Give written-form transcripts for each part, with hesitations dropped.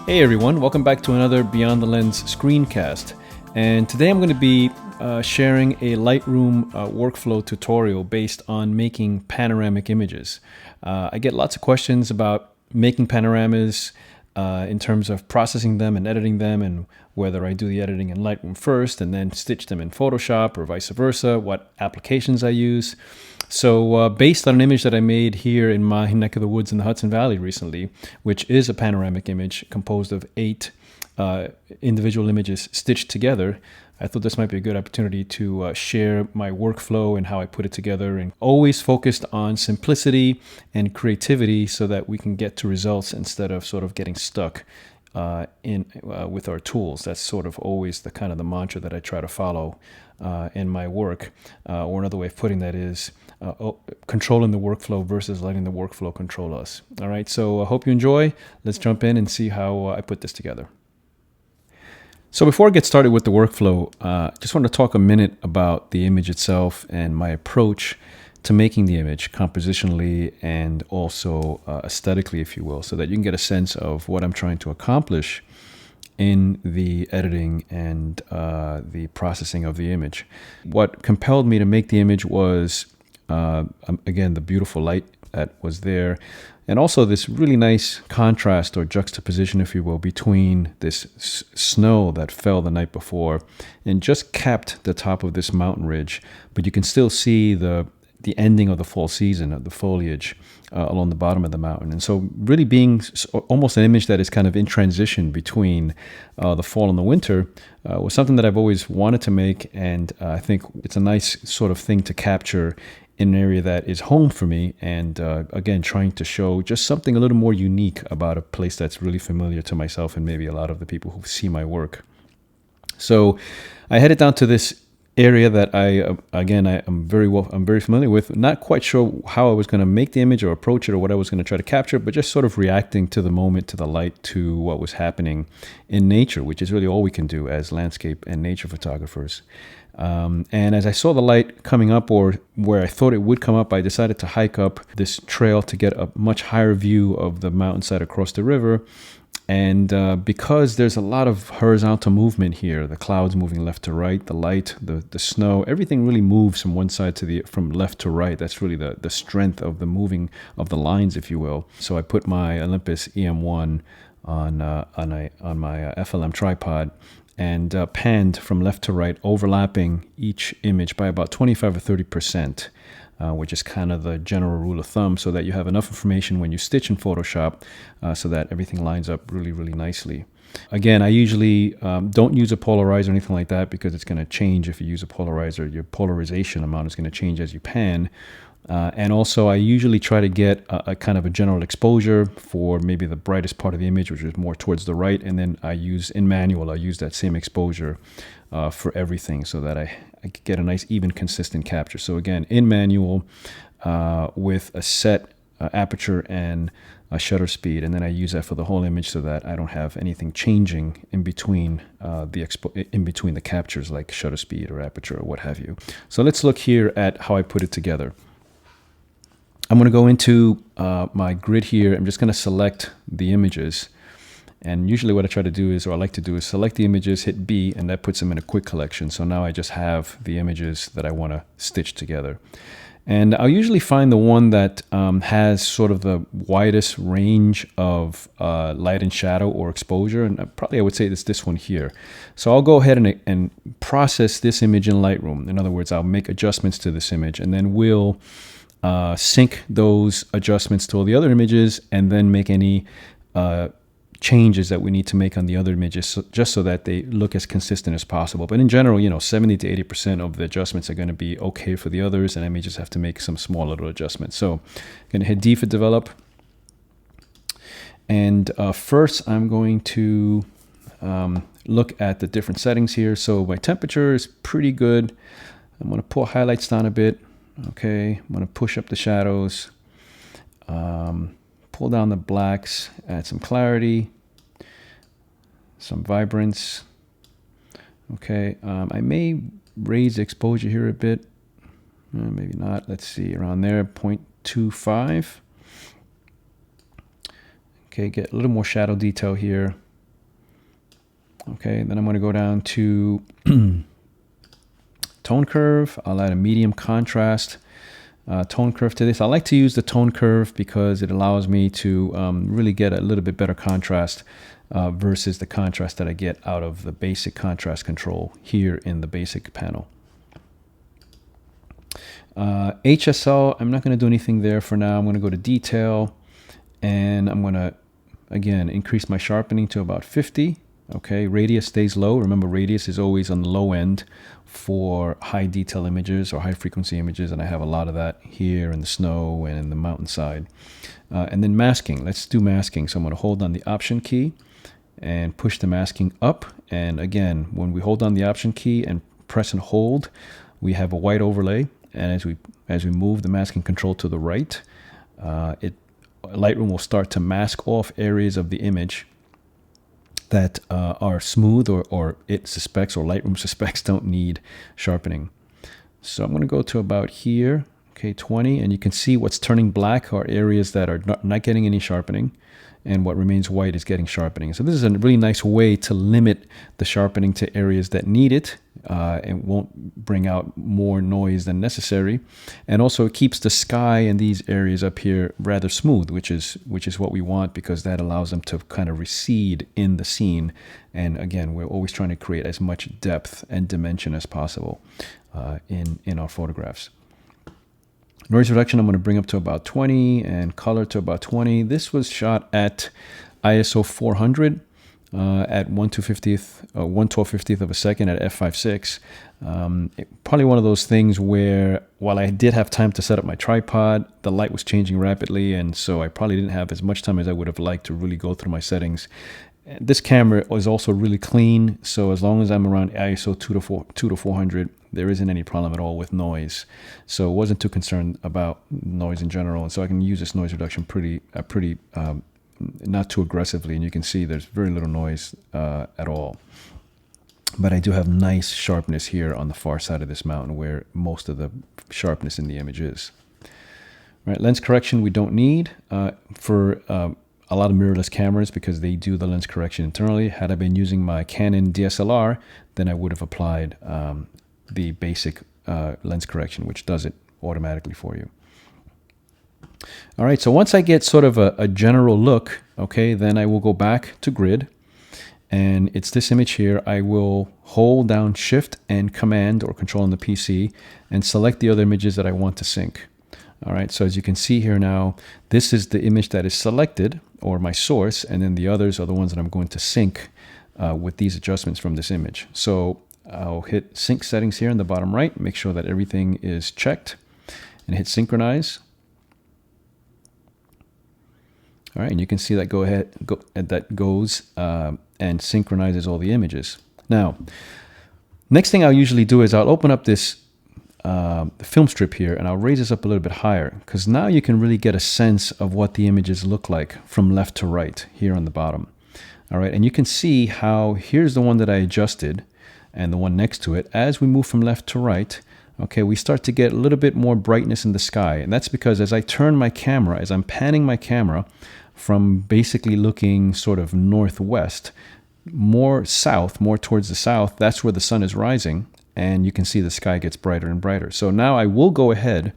Hey everyone, welcome back to another Beyond the Lens screencast. And today I'm going to be sharing a Lightroom workflow tutorial based on making panoramic images. I get lots of questions about making panoramas in terms of processing them and editing them, and whether I do the editing in Lightroom first and then stitch them in Photoshop or vice versa, what applications I use. So based on an image that I made here in my neck of the woods in the Hudson Valley recently, which is a panoramic image composed of 8 individual images stitched together, I thought this might be a good opportunity to share my workflow and how I put it together, and always focused on simplicity and creativity so that we can get to results instead of sort of getting stuck with our tools. That's sort of always the kind of the mantra that I try to follow in my work. Or another way of putting that is controlling the workflow versus letting the workflow control us. All right, so I hope you enjoy. Let's jump in and see how I put this together. So before I get started with the workflow, just want to talk a minute about the image itself and my approach to making the image compositionally and also aesthetically, if you will, so that you can get a sense of what I'm trying to accomplish in the editing and the processing of the image. What compelled me to make the image was, again, the beautiful light that was there, and also this really nice contrast or juxtaposition, if you will, between this snow that fell the night before and just capped the top of this mountain ridge, but you can still see the ending of the fall season of the foliage along the bottom of the mountain. And so really being almost an image that is kind of in transition between the fall and the winter was something that I've always wanted to make, and I think it's a nice sort of thing to capture in an area that is home for me, and again, trying to show just something a little more unique about a place that's really familiar to myself and maybe a lot of the people who see my work. So I headed down to this area that I'm very familiar with. Not quite sure how I was going to make the image or approach it or what I was going to try to capture, but just sort of reacting to the moment, to the light, to what was happening in nature, which is really all we can do as landscape and nature photographers. And as I saw the light coming up, or where I thought it would come up, I decided to hike up this trail to get a much higher view of the mountainside across the river. And because there's a lot of horizontal movement here, the clouds moving left to right, the light, the snow, everything really moves from one side to from left to right. That's really the strength of the moving of the lines, if you will. So I put my Olympus EM1 on my FLM tripod and panned from left to right, overlapping each image by about 25 or 30%. Which is kind of the general rule of thumb, so that you have enough information when you stitch in Photoshop so that everything lines up really, really nicely. Again, I usually don't use a polarizer or anything like that, because it's going to change if you use a polarizer. Your polarization amount is going to change as you pan. And also, I usually try to get a kind of a general exposure for maybe the brightest part of the image, which is more towards the right. And then I use that same exposure for everything, so that I get a nice, even, consistent capture. So again, in manual with a set aperture and a shutter speed, and then I use that for the whole image so that I don't have anything changing in between the captures, like shutter speed or aperture or what have you. So let's look here at how I put it together. I'm going to go into my grid here. I'm just going to select the images. And usually what I like to do is select the images, hit B, and that puts them in a quick collection. So now I just have the images that I want to stitch together. And I'll usually find the one that has sort of the widest range of light and shadow or exposure. And I would say it's this one here. So I'll go ahead and process this image in Lightroom. In other words, I'll make adjustments to this image, and then we'll sync those adjustments to all the other images, and then make any changes that we need to make on the other images, just so that they look as consistent as possible. But in general, 70 to 80% of the adjustments are going to be okay for the others, and I may just have to make some small little adjustments. So I'm going to hit D for develop. And first I'm going to look at the different settings here. So my temperature is pretty good. I'm going to pull highlights down a bit. Okay, I'm going to push up the shadows, pull down the blacks, add some clarity, some vibrance. Okay, I may raise the exposure here a bit. Maybe not. Let's see, around there, 0.25. Okay, get a little more shadow detail here. Okay, then I'm going to go down to tone curve. I'll add a medium contrast tone curve to this. I like to use the tone curve because it allows me to really get a little bit better contrast versus the contrast that I get out of the basic contrast control here in the basic panel. HSL, I'm not going to do anything there for now. I'm going to go to detail, and I'm going to, again, increase my sharpening to about 50. Okay, radius stays low. Remember, radius is always on the low end for high detail images or high frequency images, and I have a lot of that here in the snow and in the mountainside. And then masking. Let's do masking. So I'm going to hold on the Option key and push the masking up. And again, when we hold on the Option key and press and hold, we have a white overlay. And as we move the masking control to the right, Lightroom will start to mask off areas of the image that are smooth or it suspects or Lightroom suspects don't need sharpening. So I'm going to go to about here, okay, 20, and you can see what's turning black are areas that are not getting any sharpening, and what remains white is getting sharpening. So this is a really nice way to limit the sharpening to areas that need it. It won't bring out more noise than necessary, and also it keeps the sky in these areas up here rather smooth, which is what we want, because that allows them to kind of recede in the scene. And again, we're always trying to create as much depth and dimension as possible in our photographs. Noise reduction I'm going to bring up to about 20, and color to about 20. This was shot at ISO 400 at 1/1250th of a second at f/5.6. Probably one of those things where, while I did have time to set up my tripod, the light was changing rapidly, and so I probably didn't have as much time as I would have liked to really go through my settings. This camera was also really clean, so as long as I'm around ISO 2 to 400, there isn't any problem at all with noise. So I wasn't too concerned about noise in general, and so I can use this noise reduction pretty not too aggressively, and you can see there's very little noise at all. But I do have nice sharpness here on the far side of this mountain where most of the sharpness in the image is. Right, lens correction we don't need for a lot of mirrorless cameras, because they do the lens correction internally. Had I been using my Canon DSLR, then I would have applied the basic lens correction, which does it automatically for you. All right, so once I get sort of a general look, okay, then I will go back to grid, and it's this image here. I will hold down Shift and Command or Control on the PC and select the other images that I want to sync. All right, so as you can see here now, this is the image that is selected, or my source, and then the others are the ones that I'm going to sync with these adjustments from this image. So I'll hit Sync Settings here in the bottom right, make sure that everything is checked, and hit Synchronize. All right, and you can see that that goes and synchronizes all the images. Now, next thing I'll usually do is I'll open up this film strip here, and I'll raise this up a little bit higher, because now you can really get a sense of what the images look like from left to right here on the bottom. All right, and you can see how here's the one that I adjusted and the one next to it. As we move from left to right, okay, we start to get a little bit more brightness in the sky, and that's because as I turn my camera, as I'm panning my camera from basically looking sort of northwest, more south, more towards the south, that's where the sun is rising, and you can see the sky gets brighter and brighter. So now I will go ahead,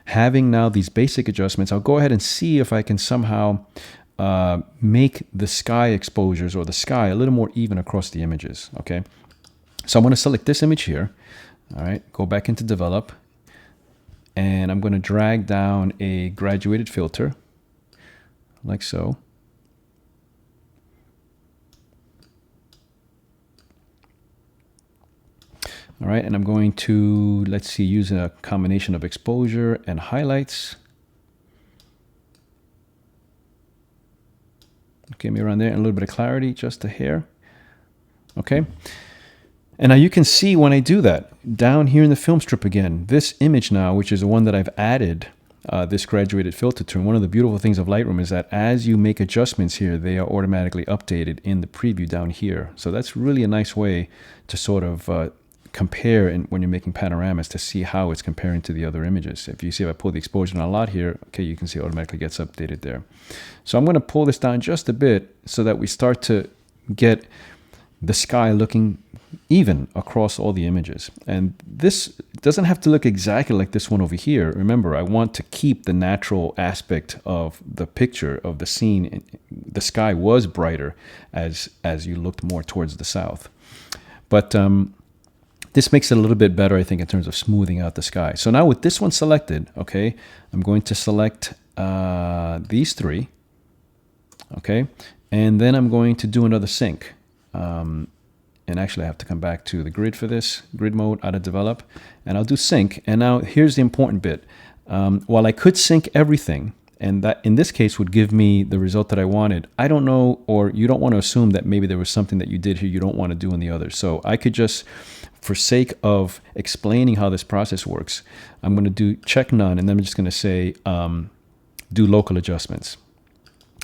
having now these basic adjustments, I'll go ahead and see if I can somehow make the sky exposures or the sky a little more even across the images, okay? So I'm going to select this image here, all right, go back into Develop, and I'm going to drag down a graduated filter, like so. All right, and I'm going to, let's see, use a combination of exposure and highlights. Okay, maybe around there, and a little bit of clarity, just a hair. Okay, and now you can see when I do that, down here in the film strip again, this image now, which is the one that I've added this graduated filter to. And one of the beautiful things of Lightroom is that as you make adjustments here, they are automatically updated in the preview down here. So that's really a nice way to sort of compare when you're making panoramas, to see how it's comparing to the other images. If you see, if I pull the exposure down a lot here, okay, you can see it automatically gets updated there. So I'm going to pull this down just a bit so that we start to get the sky looking even across all the images. And this doesn't have to look exactly like this one over here. Remember, I want to keep the natural aspect of the picture of the scene. The sky was brighter as you looked more towards the south. But this makes it a little bit better, I think, in terms of smoothing out the sky. So now with this one selected, okay, I'm going to select these three, okay, and then I'm going to do another sync. And actually I have to come back to the grid for this, grid mode, out of develop, and I'll do sync. And now here's the important bit. While I could sync everything, and that in this case would give me the result that I wanted, I don't know, or you don't want to assume that maybe there was something that you did here you don't want to do in the other. So I could just, for sake of explaining how this process works, I'm going to do check none, and then I'm just going to say do local adjustments.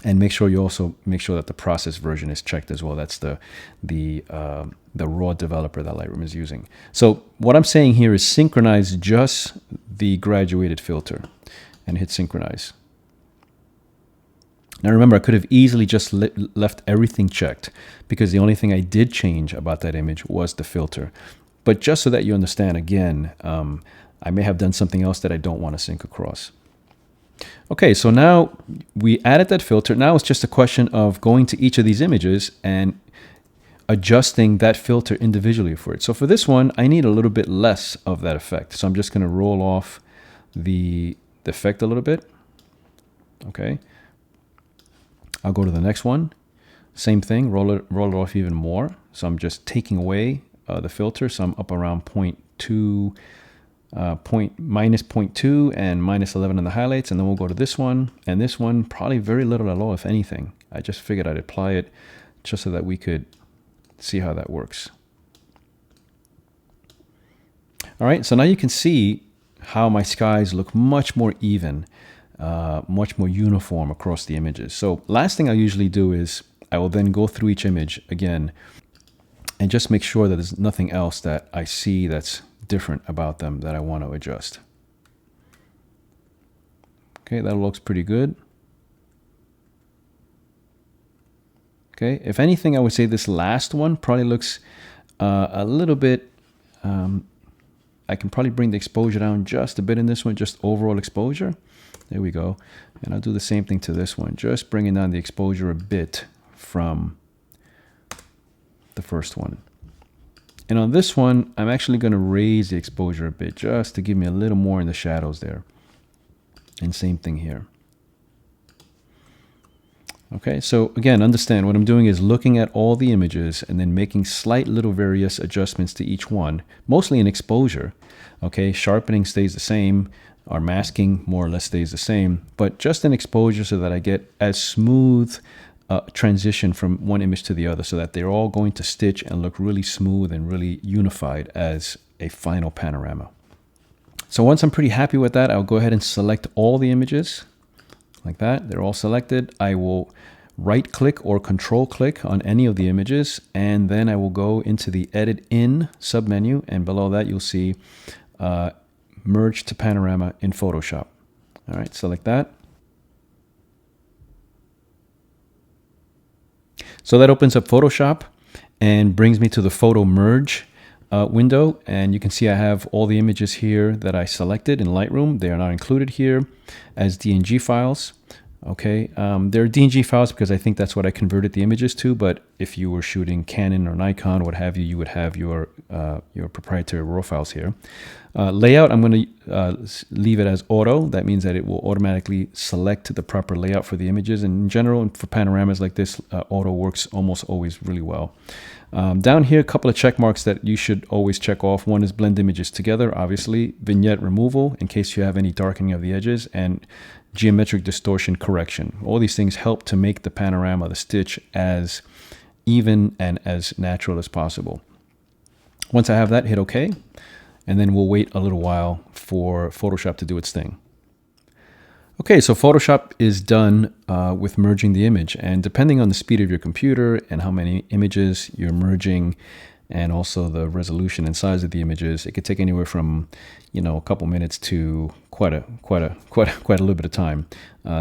And make sure you also make sure that the process version is checked as well. That's the raw developer that Lightroom is using. So what I'm saying here is synchronize just the graduated filter and hit synchronize. Now remember, I could have easily just left everything checked because the only thing I did change about that image was the filter. But just so that you understand, again, I may have done something else that I don't want to sync across. Okay, so now we added that filter. Now it's just a question of going to each of these images and adjusting that filter individually for it. So for this one, I need a little bit less of that effect. So I'm just going to roll off the effect a little bit. Okay. I'll go to the next one. Same thing, roll it off even more. So I'm just taking away the filter. So I'm up around -0.2 and -11 in the highlights, and then we'll go to this one, and this one probably very little at all, if anything. I just figured I'd apply it just so that we could see how that works. All right, so now you can see how my skies look much more even, much more uniform across the images. So last thing I usually do is I will then go through each image again and just make sure that there's nothing else that I see that's different about them that I want to adjust. Okay, that looks pretty good. Okay, if anything, I would say this last one probably looks a little bit, I can probably bring the exposure down just a bit in this one, just overall exposure. There we go. And I'll do the same thing to this one, just bringing down the exposure a bit from the first one. And on this one, I'm actually going to raise the exposure a bit just to give me a little more in the shadows there. And same thing here. Okay, so again, understand what I'm doing is looking at all the images and then making slight little various adjustments to each one, mostly in exposure. Okay, sharpening stays the same, our masking more or less stays the same, but just in exposure so that I get as smooth transition from one image to the other so that they're all going to stitch and look really smooth and really unified as a final panorama. So once I'm pretty happy with that, I'll go ahead and select all the images like that. They're all selected. I will right click or control click on any of the images, and then I will go into the edit in submenu, and below that you'll see merge to panorama in Photoshop. All right, select that. So that opens up Photoshop and brings me to the photo merge window. And you can see I have all the images here that I selected in Lightroom. They are not included here as DNG files. Okay, they're DNG files because I think that's what I converted the images to. But if you were shooting Canon or Nikon, what have you, you would have your proprietary RAW files here. Layout, I'm going to leave it as auto. That means that it will automatically select the proper layout for the images. And in general, for panoramas like this, auto works almost always really well. Down here, a couple of check marks that you should always check off. One is blend images together, obviously. Vignette removal, in case you have any darkening of the edges. And geometric distortion correction. All these things help to make the panorama, the stitch, as even and as natural as possible. Once I have that, hit OK. And then we'll wait a little while for Photoshop to do its thing. Okay, so Photoshop is done with merging the image. And depending on the speed of your computer and how many images you're merging, and also the resolution and size of the images, it could take anywhere from, a couple minutes to quite a little bit of time.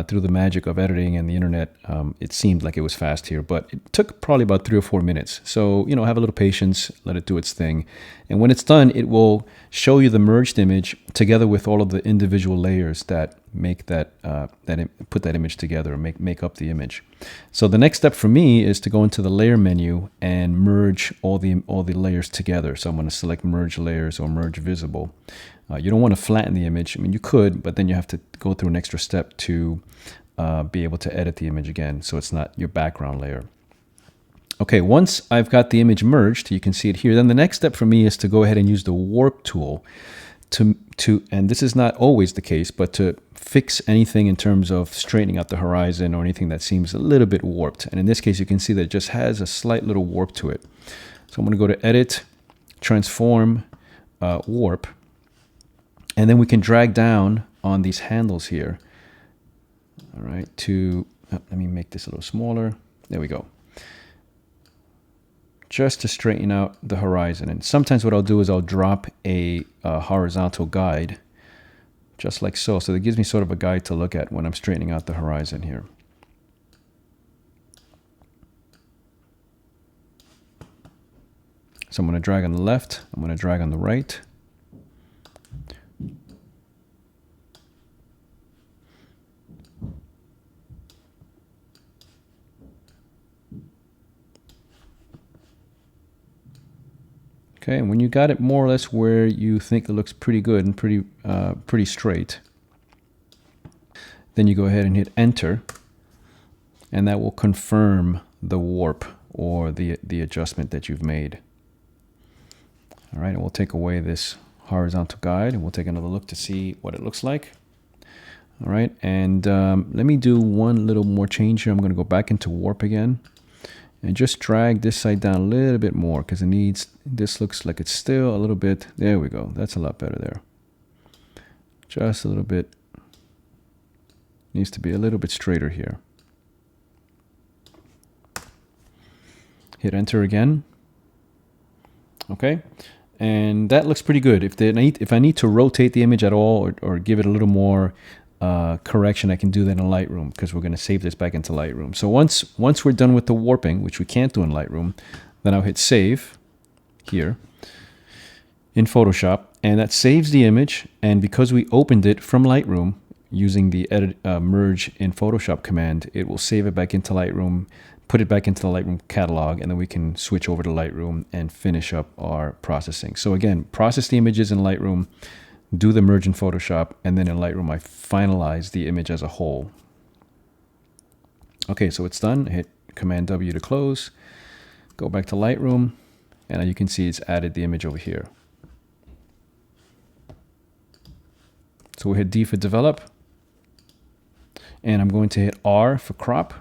through the magic of editing and the internet, it seemed like it was fast here, but it took probably about 3 or 4 minutes. So, have a little patience, let it do its thing. And when it's done, it will show you the merged image together with all of the individual layers that make put that image together, make up the image. So the next step for me is to go into the layer menu and merge all the layers together. So I'm going to select merge layers or merge visible. You don't want to flatten the image. I mean, you could, but then you have to go through an extra step to be able to edit the image again, so it's not your background layer. Okay, once I've got the image merged, you can see it here. Then the next step for me is to go ahead and use the warp tool and this is not always the case, but to fix anything in terms of straightening out the horizon or anything that seems a little bit warped. And in this case, you can see that it just has a slight little warp to it. So I'm going to go to Edit, Transform, Warp, and then we can drag down on these handles here. All right, let me make this a little smaller. There we go. Just to straighten out the horizon. And sometimes what I'll do is I'll drop a horizontal guide, just like so. So that gives me sort of a guide to look at when I'm straightening out the horizon here. So I'm going to drag on the left, I'm going to drag on the right. Okay, and when you got it more or less where you think it looks pretty good and pretty straight, then you go ahead and hit Enter, and that will confirm the warp or the adjustment that you've made. All right, and we'll take away this horizontal guide, and we'll take another look to see what it looks like. All right, and let me do one little more change here. I'm going to go back into warp again. And just drag this side down a little bit more because this looks like it's still a little bit, there we go. That's a lot better there. Just a little bit, needs to be a little bit straighter here. Hit Enter again. Okay, and that looks pretty good. If I need to rotate the image at all or give it a little more correction, I can do that in Lightroom because we're going to save this back into Lightroom. So once we're done with the warping, which we can't do in Lightroom, then I'll hit Save here in Photoshop, and that saves the image. And because we opened it from Lightroom using the Edit Merge in Photoshop command, it will save it back into Lightroom, put it back into the Lightroom catalog, and then we can switch over to Lightroom and finish up our processing. So again, process the images in Lightroom, do the merge in Photoshop, and then in Lightroom I finalize the image as a whole. Okay, so it's done. Hit Command W to close, go back to Lightroom, and you can see it's added the image over here. So we'll hit D for develop, and I'm going to hit R for crop.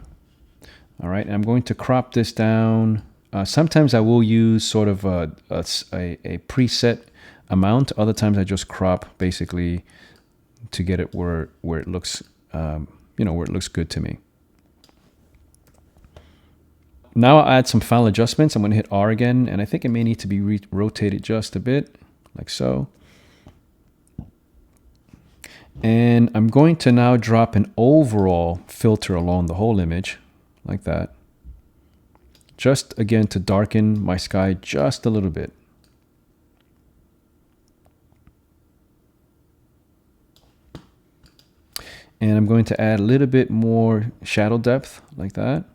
All right, and I'm going to crop this down. Sometimes I will use sort of a preset amount. Other times I just crop basically to get it where it looks, where it looks good to me. Now I'll add some file adjustments. I'm going to hit R again, and I think it may need to be rotated just a bit, like so. And I'm going to now drop an overall filter along the whole image, like that. Just again to darken my sky just a little bit. And I'm going to add a little bit more shadow depth, like that.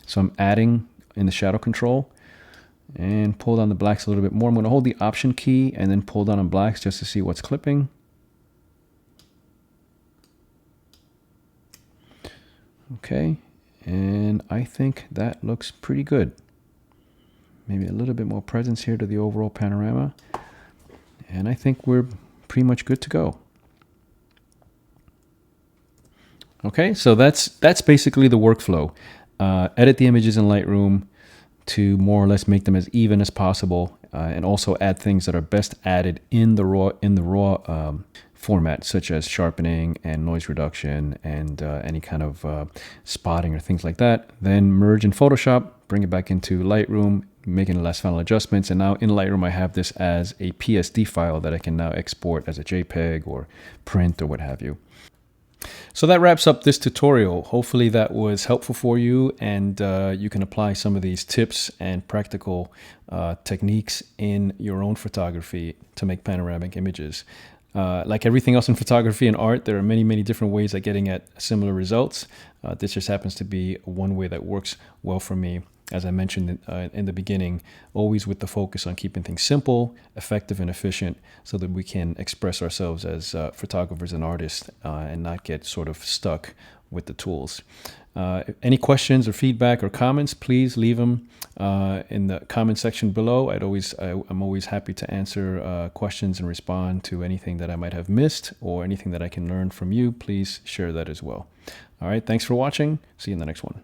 So I'm adding in the shadow control and pull down the blacks a little bit more. I'm going to hold the Option key and then pull down on blacks just to see what's clipping. Okay, and I think that looks pretty good. Maybe a little bit more presence here to the overall panorama. And I think we're pretty much good to go. Okay, so that's basically the workflow. Edit the images in Lightroom to more or less make them as even as possible, and also add things that are best added in the raw format, such as sharpening and noise reduction and any kind of spotting or things like that. Then merge in Photoshop, bring it back into Lightroom, making the last final adjustments. And now in Lightroom, I have this as a PSD file that I can now export as a JPEG or print or what have you. So that wraps up this tutorial. Hopefully that was helpful for you, and you can apply some of these tips and practical techniques in your own photography to make panoramic images. Like everything else in photography and art, there are many, many different ways of getting at similar results. This just happens to be one way that works well for me. As I mentioned in the beginning, always with the focus on keeping things simple, effective, and efficient so that we can express ourselves as photographers and artists and not get sort of stuck with the tools. Any questions or feedback or comments, please leave them in the comment section below. I'm always happy to answer questions and respond to anything that I might have missed or anything that I can learn from you. Please share that as well. All right, thanks for watching. See you in the next one.